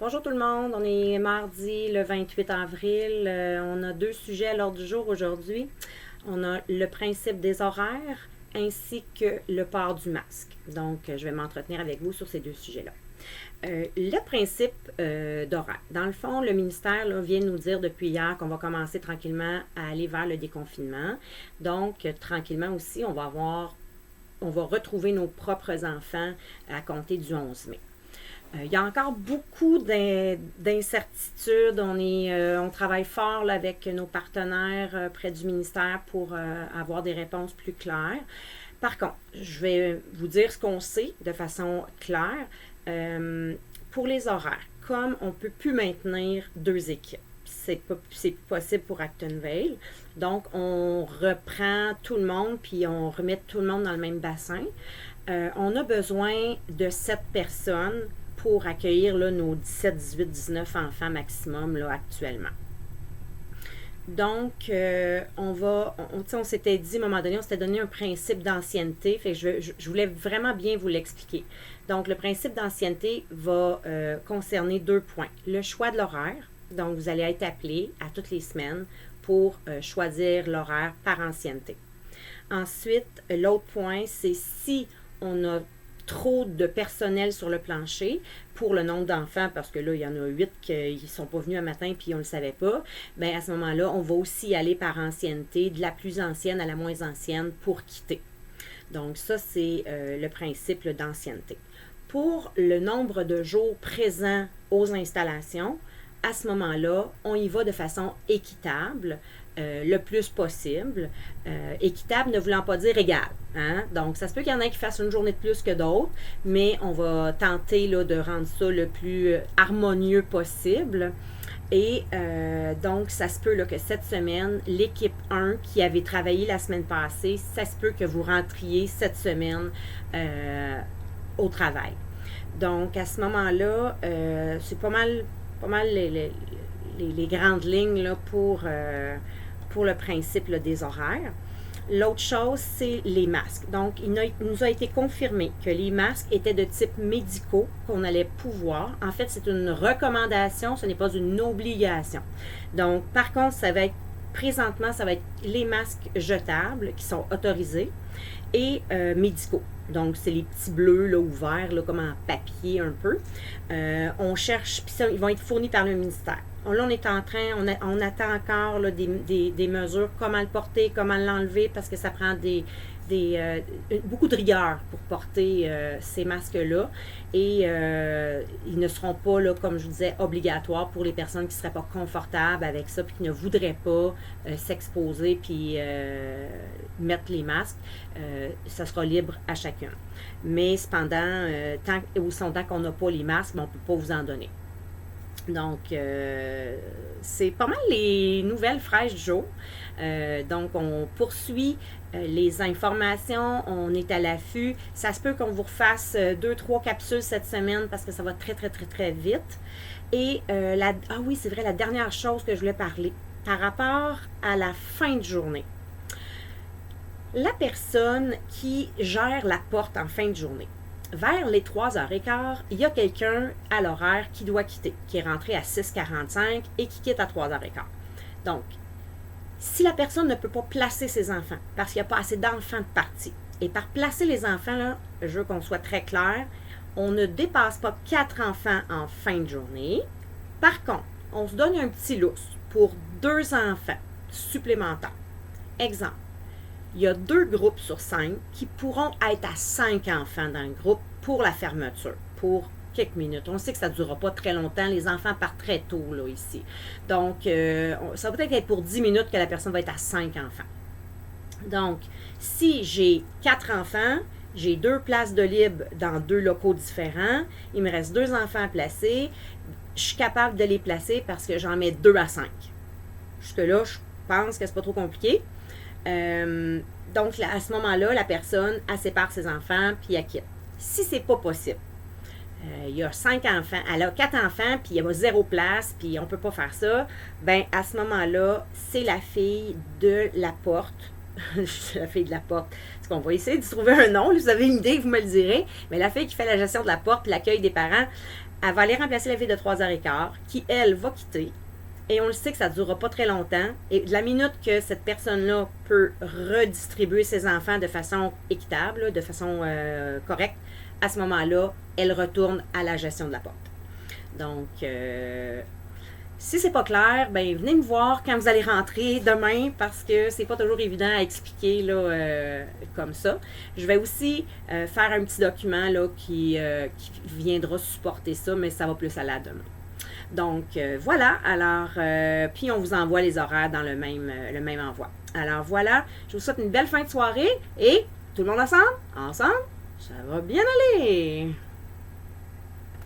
Bonjour tout le monde, on est mardi le 28 avril. On a deux sujets à l'ordre du jour aujourd'hui. On a le principe des horaires ainsi que le port du masque. Donc, je vais m'entretenir avec vous sur ces deux sujets-là. Le principe d'horaire. Dans le fond, le ministère vient nous dire depuis hier qu'on va commencer tranquillement à aller vers le déconfinement. Donc, tranquillement aussi, on va retrouver nos propres enfants à compter du 11 mai. Il y a encore beaucoup d'incertitudes. On travaille fort là, avec nos partenaires près du ministère pour avoir des réponses plus claires. Par contre, je vais vous dire ce qu'on sait de façon claire. Pour les horaires, comme on ne peut plus maintenir deux équipes, c'est possible pour Actonville. Donc, on reprend tout le monde puis on remet tout le monde dans le même bassin. On a besoin de 7 personnes pour accueillir là, nos 17, 18, 19 enfants maximum là, actuellement. Donc, on s'était dit à un moment donné, on s'était donné un principe d'ancienneté, fait que je voulais vraiment bien vous l'expliquer. Donc, le principe d'ancienneté va concerner 2 points. Le choix de l'horaire, donc vous allez être appelé à toutes les semaines pour choisir l'horaire par ancienneté. Ensuite, l'autre point, c'est si on a trop de personnel sur le plancher pour le nombre d'enfants, parce que là, il y en a 8 qui ne sont pas venus un matin puis on ne le savait pas, bien à ce moment-là, on va aussi aller par ancienneté, de la plus ancienne à la moins ancienne pour quitter. Donc ça, c'est le principe d'ancienneté. Pour le nombre de jours présents aux installations, à ce moment-là, on y va de façon équitable, le plus possible. Équitable ne voulant pas dire égal. Hein? Donc, ça se peut qu'il y en ait qui fassent une journée de plus que d'autres, mais on va tenter là, de rendre ça le plus harmonieux possible. Et donc, ça se peut là, que cette semaine, l'équipe 1 qui avait travaillé la semaine passée, ça se peut que vous rentriez cette semaine au travail. Donc, à ce moment-là, c'est pas mal les grandes lignes là, pour le principe là, des horaires. L'autre chose, c'est les masques. Donc, il nous a été confirmé que les masques étaient de type médicaux, qu'on allait pouvoir. En fait, c'est une recommandation, ce n'est pas une obligation. Donc, par contre, présentement, ça va être les masques jetables qui sont autorisés et médicaux. Donc, c'est les petits bleus là, ouverts, là, comme en papier un peu. On cherche, puis ça, ils vont être fournis par le ministère. Là, on est en train, on attend encore là, des mesures, comment le porter, comment l'enlever, parce que ça prend beaucoup de rigueur pour porter ces masques-là. Et ils ne seront pas, là, comme je vous disais, obligatoires pour les personnes qui ne seraient pas confortables avec ça, puis qui ne voudraient pas s'exposer, puis mettre les masques. Ça sera libre à chacun. Mais cependant, tant qu'on n'a pas les masques, on ne peut pas vous en donner. Donc, c'est pas mal les nouvelles fraîches du jour. Donc, on poursuit les informations, on est à l'affût. Ça se peut qu'on vous refasse 2-3 capsules cette semaine parce que ça va très, très, très, très vite. Et, oui, c'est vrai, la dernière chose que je voulais parler, par rapport à la fin de journée. La personne qui gère la porte en fin de journée, vers les 3h15, il y a quelqu'un à l'horaire qui doit quitter, qui est rentré à 6h45 et qui quitte à 3h15. Donc, si la personne ne peut pas placer ses enfants parce qu'il n'y a pas assez d'enfants de partie, et par placer les enfants, là, je veux qu'on soit très clair, on ne dépasse pas 4 enfants en fin de journée. Par contre, on se donne un petit lousse pour 2 enfants supplémentaires. Exemple. Il y a 2 groupes sur 5 qui pourront être à 5 enfants dans le groupe pour la fermeture, pour quelques minutes. On sait que ça ne durera pas très longtemps. Les enfants partent très tôt là, ici. Donc, ça va peut-être être pour 10 minutes que la personne va être à 5 enfants. Donc, si j'ai 4 enfants, j'ai 2 places de libre dans 2 locaux différents, il me reste 2 enfants à placer, je suis capable de les placer parce que j'en mets 2 à 5. Jusque-là, je pense que c'est pas trop compliqué. Donc, à ce moment-là, la personne, elle sépare ses enfants, puis elle quitte. Si c'est pas possible, il y a 5 enfants, elle a 4 enfants, puis il y a 0 place, puis on peut pas faire ça, bien, à ce moment-là, c'est la fille de la porte la fille de la porte. Est-ce qu'on va essayer de trouver un nom? Vous avez une idée, vous me le direz. Mais la fille qui fait la gestion de la porte et l'accueil des parents, elle va aller remplacer la fille de 3h15 qui, elle, va quitter. Et on le sait que ça ne durera pas très longtemps. Et de la minute que cette personne-là peut redistribuer ses enfants de façon équitable, de façon correcte, à ce moment-là, elle retourne à la gestion de la porte. Donc, si c'est pas clair, ben venez me voir quand vous allez rentrer demain parce que c'est pas toujours évident à expliquer là, comme ça. Je vais aussi faire un petit document là, qui viendra supporter ça, mais ça va plus aller à demain. Donc, voilà. Alors, puis on vous envoie les horaires dans le même envoi. Alors, voilà. Je vous souhaite une belle fin de soirée et tout le monde ensemble? Ensemble, ça va bien aller!